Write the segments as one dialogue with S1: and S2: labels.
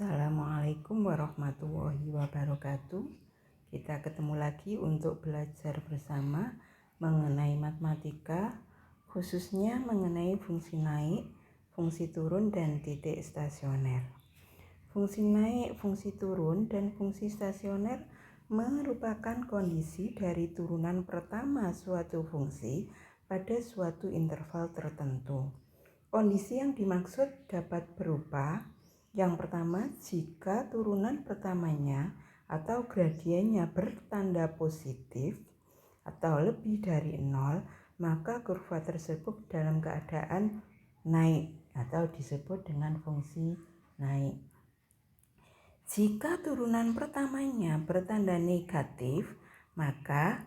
S1: Assalamualaikum warahmatullahi wabarakatuh. Kita ketemu lagi untuk belajar bersama mengenai matematika, khususnya mengenai fungsi naik, fungsi turun, dan titik stasioner. Fungsi naik, fungsi turun, dan fungsi stasioner merupakan kondisi dari turunan pertama suatu fungsi pada suatu interval tertentu. Kondisi yang dimaksud dapat berupa: yang pertama, jika turunan pertamanya atau gradiennya bertanda positif atau lebih dari 0, maka kurva tersebut dalam keadaan naik atau disebut dengan fungsi naik. Jika turunan pertamanya bertanda negatif, maka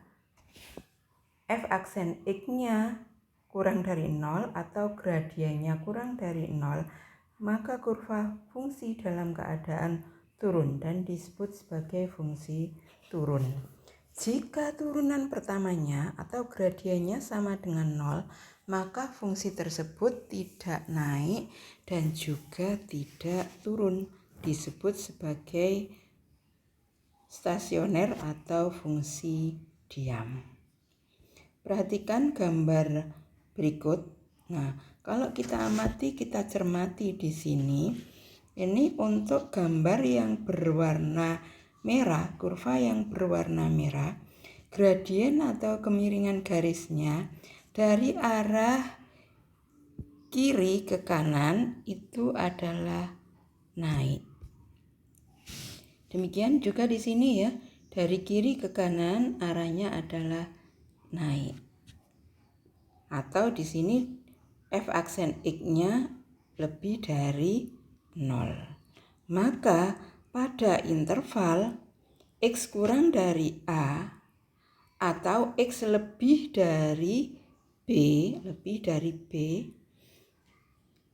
S1: f aksen x-nya kurang dari 0 atau gradiennya kurang dari 0, maka kurva fungsi dalam keadaan turun dan disebut sebagai fungsi turun. Jika turunan pertamanya atau gradiennya sama dengan 0, maka fungsi tersebut tidak naik dan juga tidak turun, disebut sebagai stasioner atau fungsi diam. Perhatikan gambar berikut. Nah, kalau kita amati, kita cermati di sini, ini untuk gambar yang berwarna merah, kurva yang berwarna merah, gradien atau kemiringan garisnya dari arah kiri ke kanan itu adalah naik. Demikian juga di sini ya, dari kiri ke kanan arahnya adalah naik. Atau di sini f aksen x-nya lebih dari 0. Maka pada interval x kurang dari a atau x lebih dari b,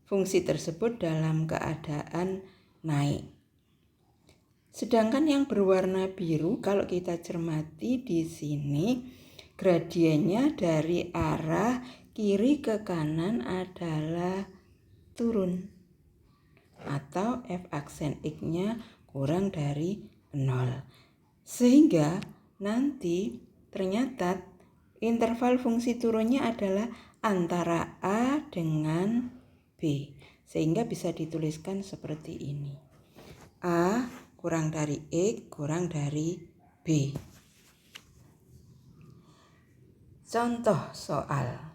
S1: fungsi tersebut dalam keadaan naik. Sedangkan yang berwarna biru, kalau kita cermati di sini, gradiennya dari arah kiri ke kanan adalah turun atau f aksen x-nya kurang dari 0. Sehingga nanti ternyata interval fungsi turunnya adalah antara a dengan b. Sehingga bisa dituliskan seperti ini. A kurang dari x kurang dari b. Contoh soal.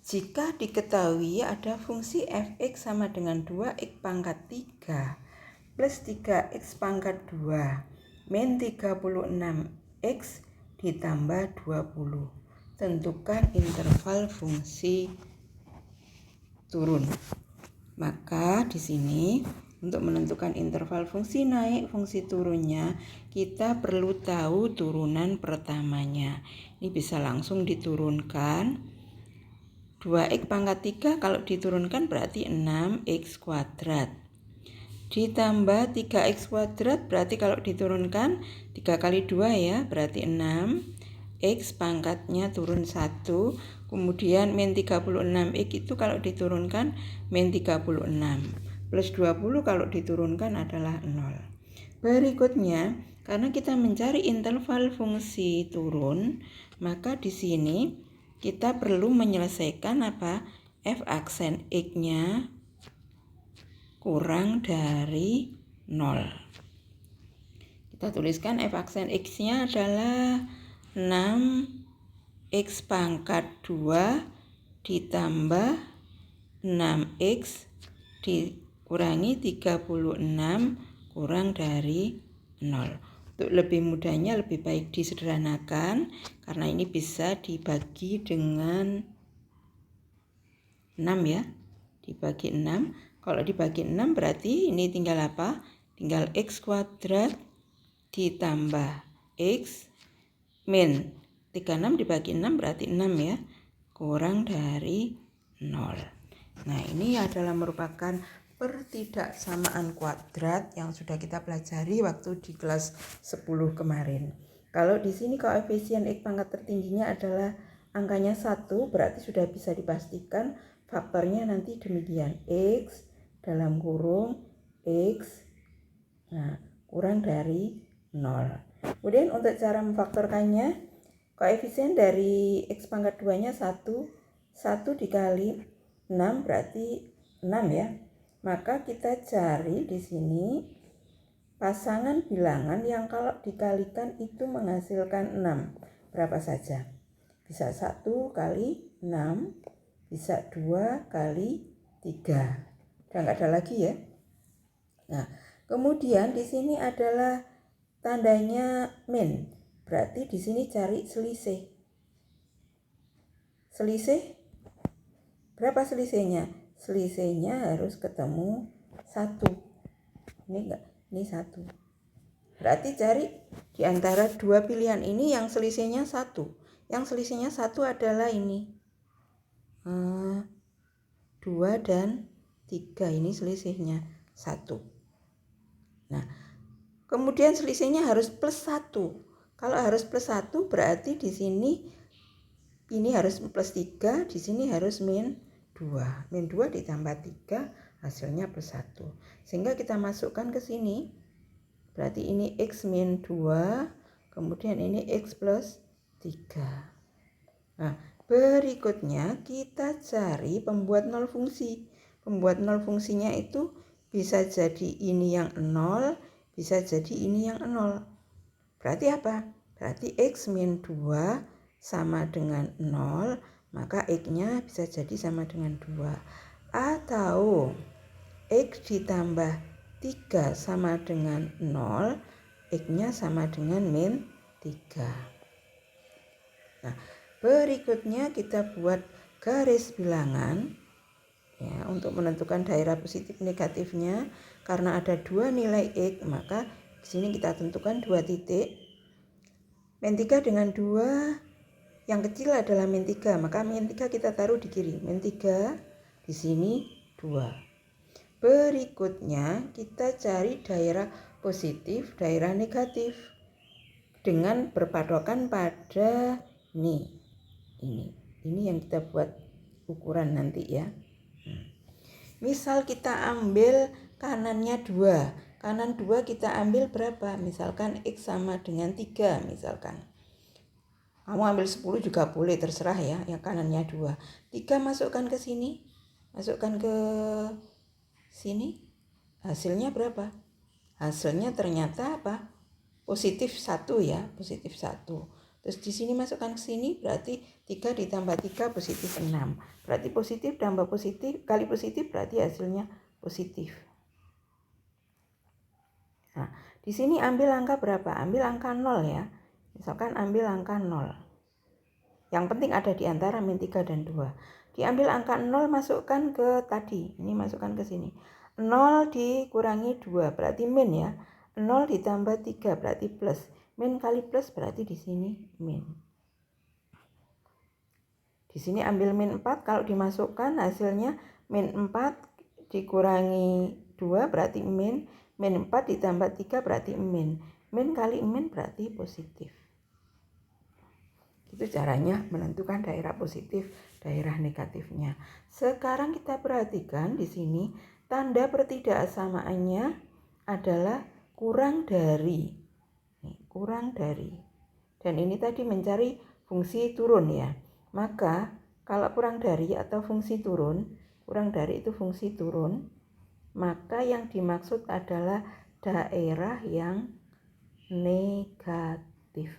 S1: Jika diketahui ada fungsi fx sama dengan 2x pangkat 3 plus 3x pangkat 2 min 36x ditambah 20. Tentukan interval fungsi turun. Maka di sini untuk menentukan interval fungsi naik, fungsi turunnya, kita perlu tahu turunan pertamanya. Ini bisa langsung diturunkan. 2x pangkat 3 kalau diturunkan berarti 6x kuadrat. Ditambah 3x kuadrat berarti kalau diturunkan 3 kali 2 ya, berarti 6. X pangkatnya turun 1. Kemudian min 36x itu kalau diturunkan min 36. Plus 20 kalau diturunkan adalah 0. Berikutnya, karena kita mencari interval fungsi turun, maka di sini kita perlu menyelesaikan apa? F aksen x-nya kurang dari 0. Kita tuliskan f aksen x-nya adalah 6x pangkat 2 ditambah 6x dikurangi 36 kurang dari 0. Untuk lebih mudahnya lebih baik disederhanakan karena ini bisa dibagi dengan 6 ya. Dibagi 6. Kalau dibagi 6 berarti ini tinggal apa? Tinggal x kuadrat ditambah x min 36 dibagi 6 berarti 6 ya. Kurang dari 0. Nah, ini adalah merupakan pertidaksamaan kuadrat yang sudah kita pelajari waktu di kelas 10 kemarin. Kalau di sini koefisien x pangkat tertingginya adalah angkanya 1, berarti sudah bisa dipastikan faktornya nanti demikian. X dalam kurung X kurang dari 0. Kemudian untuk cara memfaktorkannya, koefisien dari X pangkat 2-nya 1. 1 dikali 6 berarti 6 ya. Maka kita cari di sini pasangan bilangan yang kalau dikalikan itu menghasilkan 6. Berapa saja? Bisa 1 kali 6, bisa 2 kali 3. Udah nggak ada lagi ya. Nah, kemudian di sini adalah tandanya min. Berarti di sini cari selisih. Selisih berapa selisihnya? Selisihnya harus ketemu 1. Ini enggak, ini 1. Berarti cari di antara dua pilihan ini yang selisihnya 1. Yang selisihnya 1 adalah ini. 2 dan 3 ini selisihnya 1. Nah, kemudian selisihnya harus plus 1. Kalau harus plus 1 berarti di sini ini harus plus 3, di sini harus min 2. Min 2 ditambah 3 hasilnya plus 1. Sehingga kita masukkan ke sini. Berarti ini X min 2, kemudian ini X plus 3. Nah, berikutnya kita cari pembuat nol fungsi. Pembuat nol fungsinya itu bisa jadi ini yang 0, bisa jadi ini yang 0. Berarti apa? Berarti X min 2 sama dengan 0, maka X-nya bisa jadi sama dengan 2. Atau X ditambah 3 sama dengan 0, X-nya sama dengan min 3. Nah, berikutnya kita buat garis bilangan ya, untuk menentukan daerah positif negatifnya. Karena ada dua nilai X, maka di sini kita tentukan 2 titik. Min 3 dengan 2, yang kecil adalah min 3, maka min 3 kita taruh di kiri. Min 3, di sini 2. Berikutnya kita cari daerah positif, daerah negatif dengan berpatokan pada ini yang kita buat ukuran nanti ya. Misal kita ambil kanannya 2, kanan 2 kita ambil berapa? Misalkan X sama dengan 3 misalkan. Kamu ambil 10 juga boleh, terserah ya, yang kanannya 2. 3 masukkan ke sini, masukkan ke sini, hasilnya berapa? Hasilnya ternyata apa? Positif 1 ya, positif 1. Terus di sini masukkan ke sini, berarti 3 ditambah 3 positif 6. Berarti positif tambah positif kali positif berarti hasilnya positif. Nah, di sini ambil angka berapa? Ambil angka 0 ya. Misalkan ambil angka 0. Yang penting ada di antara min 3 dan 2. Diambil angka 0 masukkan ke tadi. Ini masukkan ke sini. 0 dikurangi 2 berarti min ya. 0 ditambah 3 berarti plus. Min kali plus berarti di sini min. Di sini ambil min 4, kalau dimasukkan hasilnya min 4 dikurangi 2 berarti min. Min 4 ditambah 3 berarti min. Min kali min berarti positif. Itu caranya menentukan daerah positif, daerah negatifnya. Sekarang kita perhatikan di sini tanda pertidaksamaannya adalah kurang dari. Kurang dari. Dan ini tadi mencari fungsi turun ya. Maka kalau kurang dari atau fungsi turun, kurang dari itu fungsi turun, maka yang dimaksud adalah daerah yang negatif.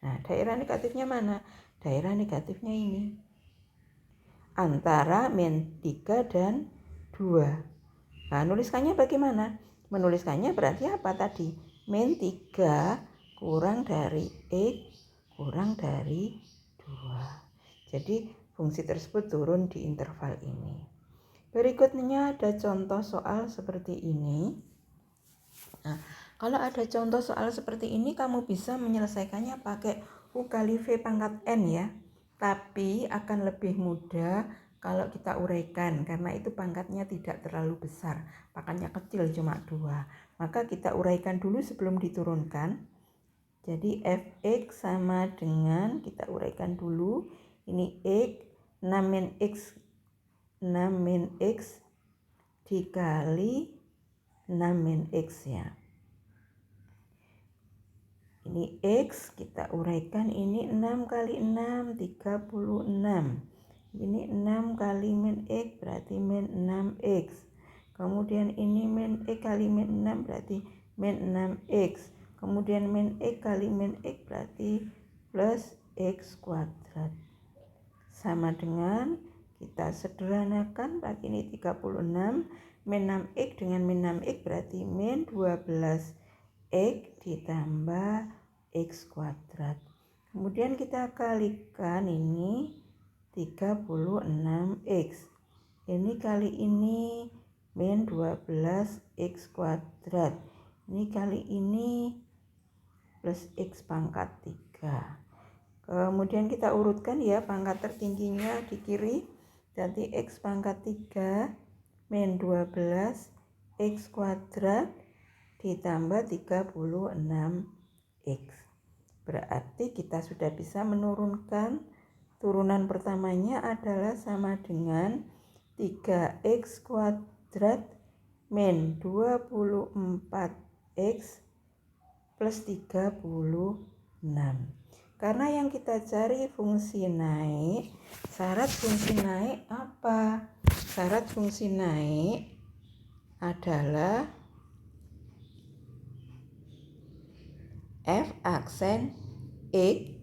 S1: Nah, daerah negatifnya mana? Daerah negatifnya ini. Antara min 3 dan 2. Nah, nuliskannya bagaimana? Menuliskannya berarti apa tadi? Min 3 kurang dari X kurang dari 2. Jadi fungsi tersebut turun di interval ini. Berikutnya ada contoh soal seperti ini. Nah, kalau ada contoh soal seperti ini kamu bisa menyelesaikannya pakai U kali V pangkat N ya. Tapi akan lebih mudah kalau kita uraikan karena itu pangkatnya tidak terlalu besar. Pangkatnya kecil cuma 2. Maka kita uraikan dulu sebelum diturunkan. Jadi Fx sama dengan, kita uraikan dulu. Ini X, 6 min X dikali 6 min X ya. Ini X, kita uraikan, ini 6 kali 6, 36. Ini 6 kali min X berarti min 6X. Kemudian ini min X kali min 6 berarti min 6X. Kemudian min X kali min X berarti plus X kuadrat. Sama dengan kita sederhanakan, berarti ini 36. Min 6X dengan min 6X berarti min 12X ditambah X kuadrat. Kemudian kita kalikan ini 36X. Ini kali ini min 12X kuadrat. Ini kali ini plus X pangkat 3. Kemudian kita urutkan ya, pangkat tertingginya di kiri. Jadi X pangkat 3 min 12 X kuadrat ditambah 36X. Berarti kita sudah bisa menurunkan. Turunan pertamanya adalah sama dengan 3X kuadrat min 24X plus 36. Karena yang kita cari fungsi naik, syarat fungsi naik apa? Syarat fungsi naik adalah f aksen X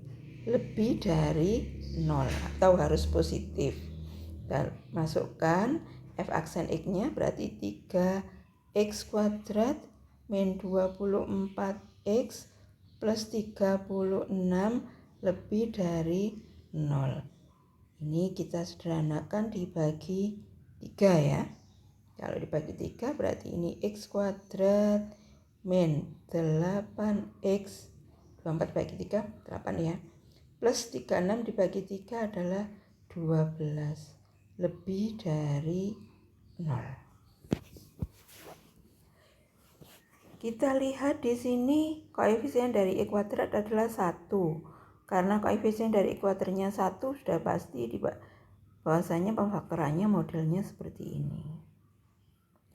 S1: lebih dari 0 atau harus positif. Dan masukkan f aksen X-nya berarti 3X kuadrat min 24X plus 36 lebih dari 0. Ini kita sederhanakan dibagi 3 ya. Kalau dibagi 3 berarti ini X kuadrat min 8X, 24 bagi 3, 8 ya. Plus 36 dibagi 3 adalah 12, lebih dari 0. Kita lihat di sini koefisien dari X kuadrat adalah 1. Karena koefisien dari X kuadratnya 1 sudah pasti bahwasanya pemfaktorannya modelnya seperti ini.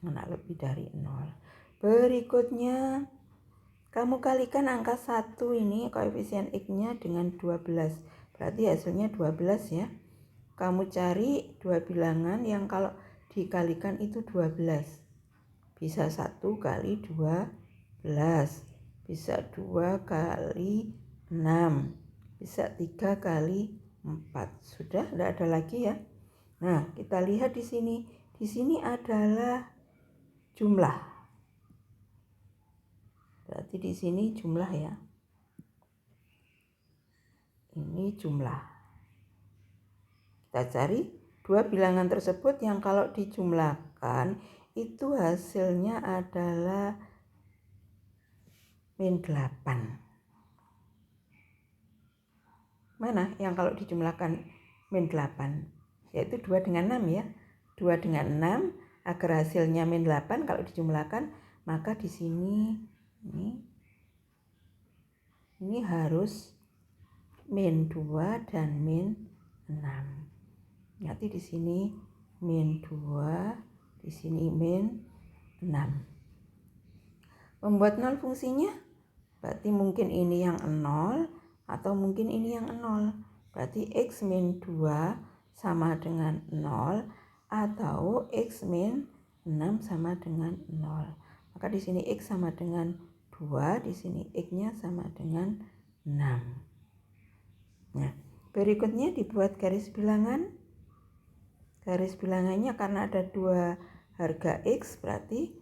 S1: Mana lebih dari 0. Berikutnya kamu kalikan angka 1 ini koefisien X-nya dengan 12. Berarti hasilnya 12 ya. Kamu cari dua bilangan yang kalau dikalikan itu 12. Bisa 1 kali 12, bisa 2 kali 6, bisa 3 kali 4. Sudah, tidak ada lagi ya. Nah, kita lihat di sini. Di sini adalah jumlah. Berarti di sini jumlah ya. Ini jumlah. Kita cari dua bilangan tersebut yang kalau dijumlahkan itu hasilnya adalah min 8. Mana yang kalau dijumlahkan min 8? Yaitu 2 dengan 6 ya. 2 dengan 6 agar hasilnya min 8 kalau dijumlahkan, maka di sini ini harus min 2 dan min 6. Nanti di sini min 2, di sini min 6. Membuat 0 fungsinya berarti mungkin ini yang 0 atau mungkin ini yang 0. Berarti X min 2 sama dengan 0 atau X min 6 sama dengan 0. Maka di sini X sama dengan 2, di sini X-nya sama dengan 6. Nah, berikutnya dibuat garis bilangan. Garis bilangannya karena ada dua harga X berarti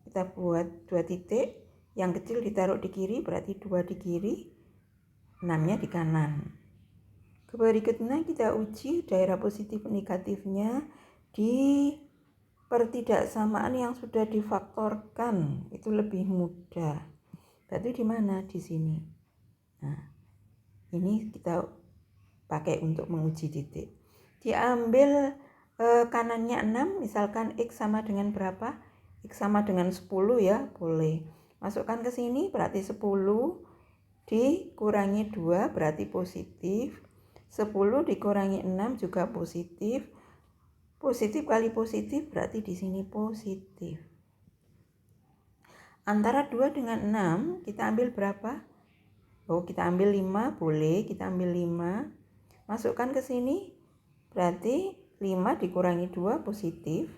S1: kita buat 2 titik. Yang kecil ditaruh di kiri berarti 2 di kiri, 6-nya di kanan. Berikutnya kita uji daerah positif negatifnya di pertidaksamaan yang sudah difaktorkan. Itu lebih mudah. Berarti di mana? Di sini. Nah, ini kita pakai untuk menguji titik. Diambil kanannya 6, misalkan X sama dengan berapa? X sama dengan 10 ya, boleh. Masukkan ke sini berarti 10 dikurangi 2 berarti positif. 10 dikurangi 6 juga positif. Positif kali positif berarti di sini positif. Antara 2 dengan 6 kita ambil berapa? Kita ambil 5, boleh kita ambil 5. Masukkan ke sini, berarti 5 dikurangi 2 positif.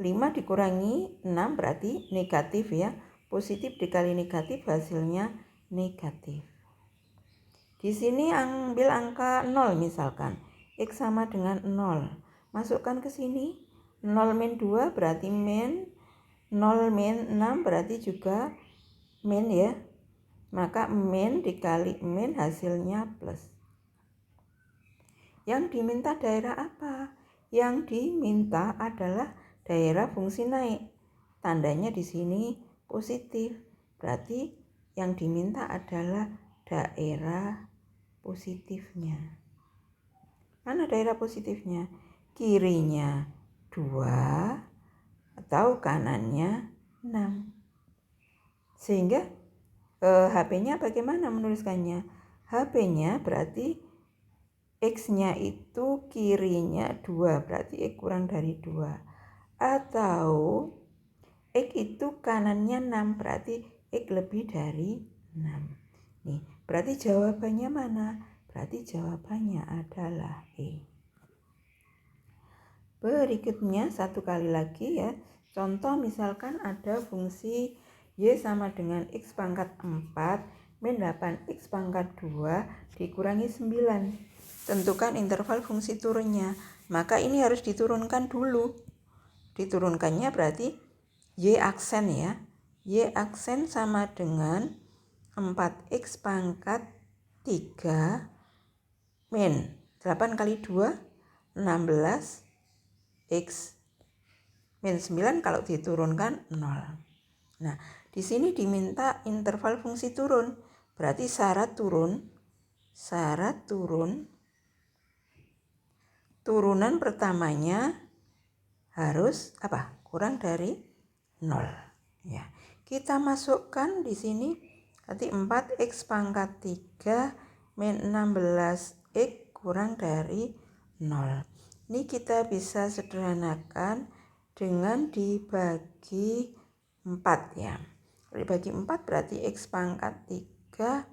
S1: 5 dikurangi 6 berarti negatif ya. Positif dikali negatif hasilnya negatif. Di sini ambil angka 0 misalkan. X sama dengan 0. Masukkan ke sini. 0 min 2 berarti min. 0 min 6 berarti juga min ya. Maka min dikali min hasilnya plus. Yang diminta daerah apa? Yang diminta adalah daerah fungsi naik. Tandanya di sini positif. Berarti yang diminta adalah daerah positifnya. Mana daerah positifnya? Kirinya 2 atau kanannya 6. Sehingga HP-nya bagaimana menuliskannya? HP-nya berarti X-nya itu kirinya 2, berarti X kurang dari 2. Atau X itu kanannya 6, berarti X lebih dari 6. Nih, berarti jawabannya mana? Berarti jawabannya adalah E. Berikutnya satu kali lagi ya. Contoh misalkan ada fungsi Y sama dengan X pangkat 4 min 8X pangkat 2 dikurangi 9. Tentukan interval fungsi turunnya. Maka ini harus diturunkan dulu. Diturunkannya berarti Y aksen ya. Y aksen sama dengan 4X pangkat 3 min 8 kali 2 16 X min 9 kalau diturunkan 0. Nah, di sini diminta interval fungsi turun. Berarti syarat turunan pertamanya harus apa? Kurang dari 0. Ya. Kita masukkan di sini nanti 4X pangkat 3 min 16X kurang dari 0. Ini kita bisa sederhanakan dengan dibagi 4 ya. Dibagi 4 berarti X pangkat 3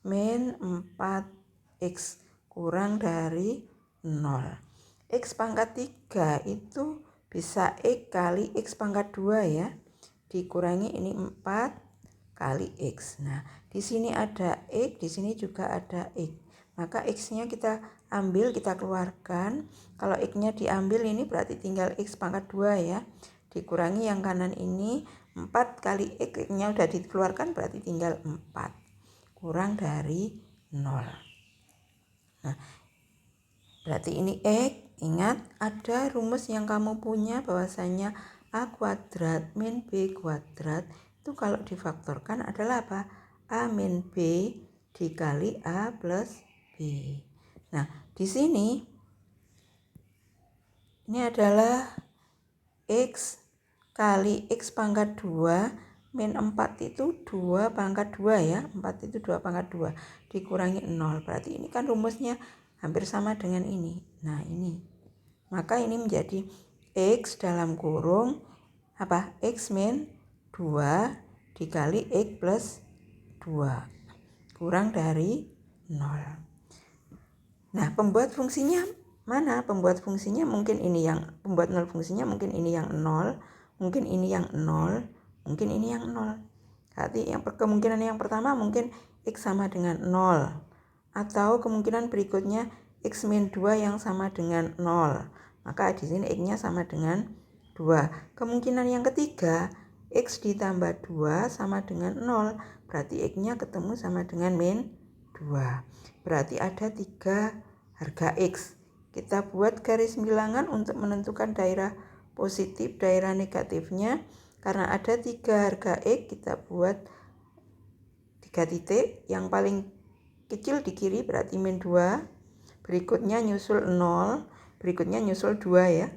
S1: min 4X kurang dari 0. X pangkat 3 itu bisa X kali X pangkat 2 ya. Dikurangi ini 4 kali X. Nah, di sini ada X, di sini juga ada X. Maka X-nya kita ambil, kita keluarkan. Kalau X-nya diambil ini berarti tinggal X pangkat 2 ya. Dikurangi yang kanan ini 4 kali X-nya udah dikeluarkan berarti tinggal 4. Kurang dari 0. Nah, berarti ini X. Ingat ada rumus yang kamu punya bahwasanya A kuadrat min B kuadrat itu kalau difaktorkan adalah apa? A min B dikali A plus B. Nah, di sini ini adalah X kali X pangkat 2 min 4 itu 2 pangkat 2 ya. 4 itu 2 pangkat 2 dikurangi 0. Berarti ini kan rumusnya hampir sama dengan ini. Nah, ini. Maka ini menjadi X dalam kurung apa? X min 2 dikali X plus 2 kurang dari 0. Nah, pembuat fungsinya mana? Pembuat fungsinya mungkin ini yang pembuat 0 fungsinya mungkin ini yang 0, mungkin ini yang 0, mungkin ini yang 0. Berarti yang kemungkinan yang pertama mungkin X sama dengan 0. Atau kemungkinan berikutnya X min 2 yang sama dengan 0. Maka di sini X-nya sama dengan 2. Kemungkinan yang ketiga, X ditambah 2 sama dengan 0. Berarti X-nya ketemu sama dengan min 2. Berarti ada 3 harga X. Kita buat garis bilangan untuk menentukan daerah positif, daerah negatifnya. Karena ada 3 harga X, kita buat 3 titik. Yang paling kecil di kiri berarti min 2. Berikutnya nyusul 0. Berikutnya nyusul 2 ya.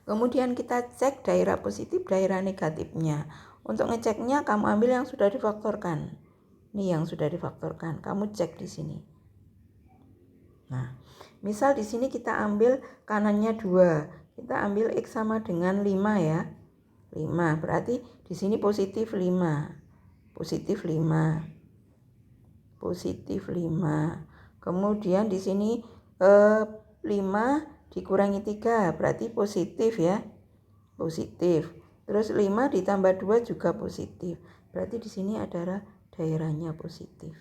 S1: Kemudian kita cek daerah positif, daerah negatifnya. Untuk ngeceknya kamu ambil yang sudah difaktorkan. Ini yang sudah difaktorkan. Kamu cek di sini. Nah, misal di sini kita ambil kanannya 2. Kita ambil X sama dengan 5 ya. 5 5. Berarti di sini positif 5. Positif 5. Positif 5. Kemudian di sini 5 dikurangi 3 berarti positif ya. Positif. Terus 5 ditambah 2 juga positif. Berarti di sini adalah daerahnya positif.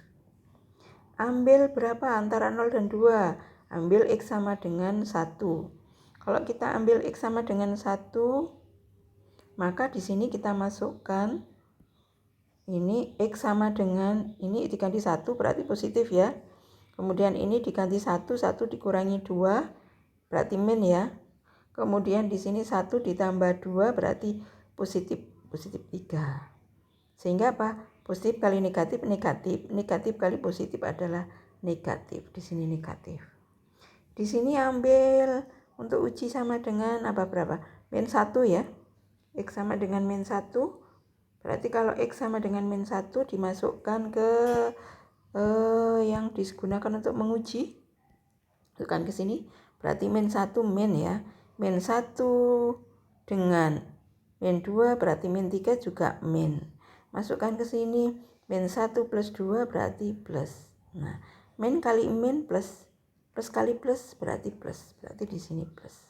S1: Ambil berapa antara 0 dan 2? Ambil X sama dengan 1. Kalau kita ambil X sama dengan 1, maka di sini kita masukkan ini X sama dengan ini diganti 1 berarti positif ya. Kemudian ini diganti 1, 1 dikurangi 2 berarti min ya. Kemudian di sini 1 ditambah 2 berarti positif 3. Sehingga apa? Positif kali negatif negatif, negatif kali positif adalah negatif. Di sini negatif. Di sini ambil untuk uji sama dengan apa berapa? Min 1 ya. X sama dengan min 1. Berarti kalau X sama dengan min 1 dimasukkan ke yang digunakan untuk menguji. Masukkan ke sini. Berarti min 1 min ya. Min 1 dengan min 2 berarti min 3 juga min. Masukkan ke sini. Min 1 plus 2 berarti plus. Nah, min kali min plus. Plus kali plus berarti plus. Berarti di sini plus.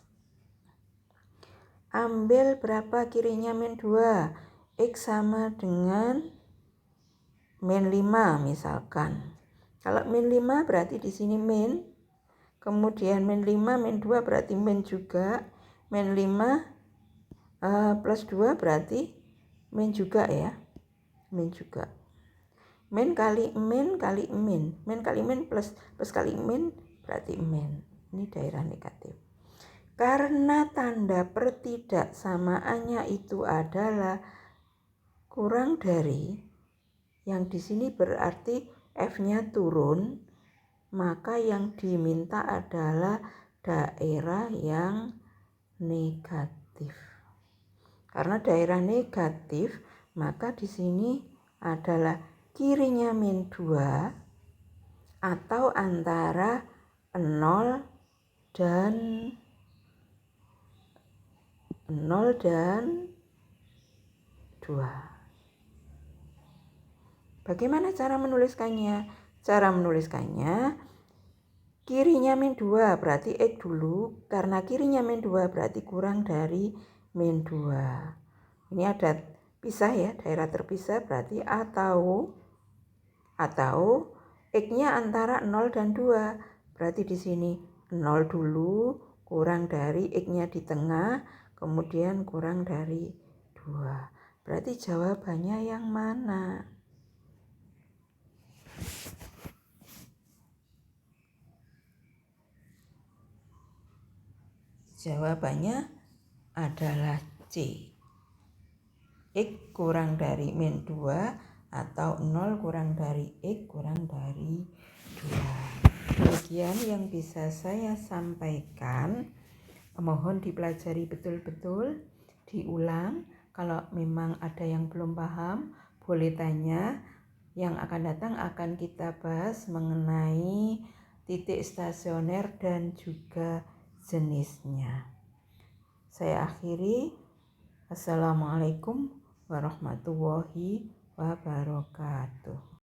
S1: Ambil berapa kirinya min 2? X sama dengan min 5 misalkan. Kalau min 5 berarti di sini min. Kemudian min 5 min 2 berarti min juga. Min 5 plus 2 berarti min juga ya. Min juga. Min kali min kali min. Min kali min plus kali min berarti min. Ini daerah negatif. Karena tanda pertidaksamaannya itu adalah kurang dari, yang di sini berarti F-nya turun, maka yang diminta adalah daerah yang negatif. Karena daerah negatif, maka di sini adalah kirinya min 2 atau antara 0 dan 2. Bagaimana cara menuliskannya? Cara menuliskannya, kirinya min 2 berarti X dulu. Karena kirinya min 2 berarti kurang dari min 2. Ini ada pisah ya, daerah terpisah berarti atau X-nya antara 0 dan 2. Berarti di sini 0 dulu, kurang dari X-nya di tengah, kemudian kurang dari 2. Berarti jawabannya yang mana? Jawabannya adalah C. X kurang dari min 2 atau 0 kurang dari X kurang dari 2. Demikian yang bisa saya sampaikan. Mohon dipelajari betul-betul, diulang. Kalau memang ada yang belum paham, boleh tanya. Yang akan datang akan kita bahas mengenai titik stasioner dan juga jenisnya. Saya akhiri. Assalamualaikum warahmatullahi wabarakatuh.